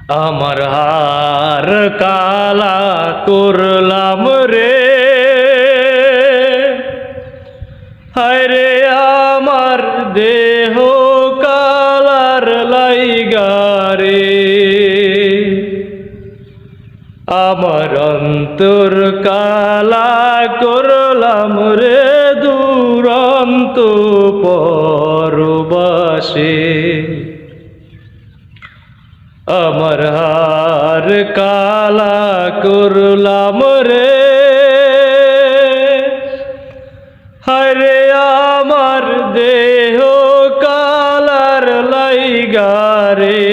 আমার হার কালা করলাম রে, হায় রে আমার দেহ কালার লাইগা রে, আমার অন্তর কালা করলাম রে দুরন্ত পরবাসে। আমার হার কালা করলাম রে, হায় রে আমার দেহ কালার লাইগা রে,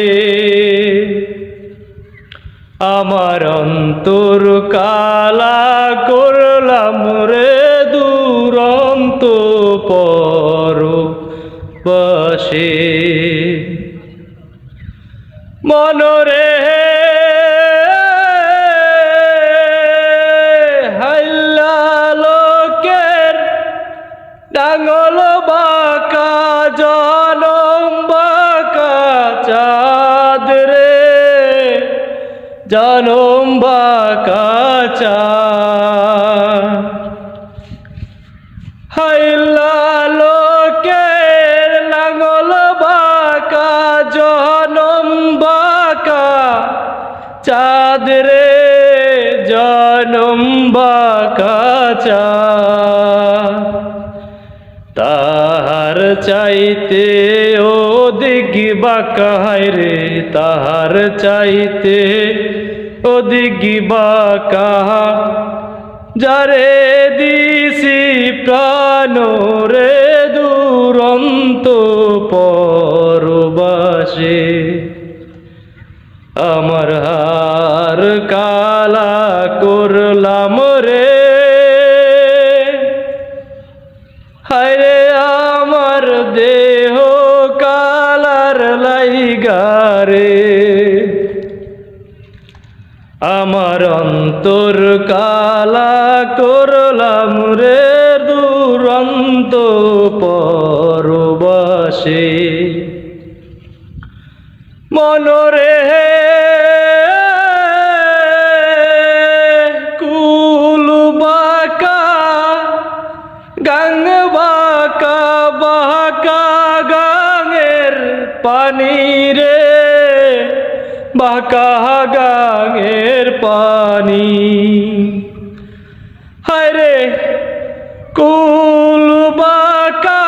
আমার অন্তর কালা করলাম রে দুরন্ত পরবাসে। মনরে হাইলা লোকের ডাঙল বাঁকা জনম বাঁকা চাঁদ রে, জনম বাঁকা চাঁদ। হাইলা লোকের লাঙল বাঁকা জনম বাঁকা চাঁদ রে, জনম বাঁকা চাঁদ। তাহার চাইতে অধিক বাঁকা হায় রে, তাহার চাইতে অধিক বাঁকা যারে দিছি প্রাণ রে দুরন্ত পরবাসে। আমার হার কালা করলাম রে, হায় রে আমার দেহ কালার লাইগা রে, আমার অন্তর কালা করলাম রে দুরন্ত পরবাসে। মনরে কুল বাঁকা গাং বাঁকা বাঁকা গাঙের পানি রে, বাঁকা গাঙের পানি। হায় রে কুল বাঁকা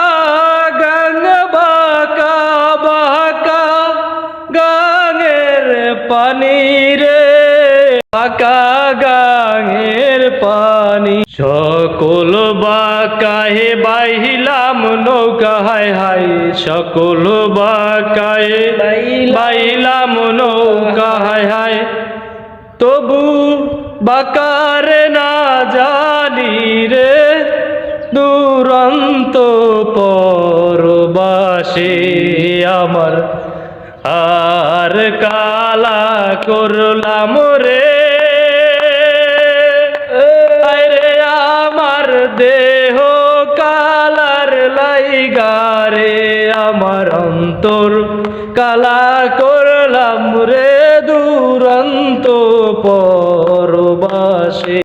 গাং বাঁকা বাঁকা গাঙের পানি রে, বাঁকা গাঙের পানি। সকল বাঁকায়ে বাইলাম নৌকা হায় হায়, সকল বাঁকায়ে বাইলাম নৌকা হায় হায়, তবু বাঁকারে না জানি রে দুরন্ত পরবাসে। আমার আর কালা করলাম রে, হায় রে আমার দেহ কালার লাইগা রে, আমার অন্তর কালা করলাম রে দুরন্ত পরবাসে।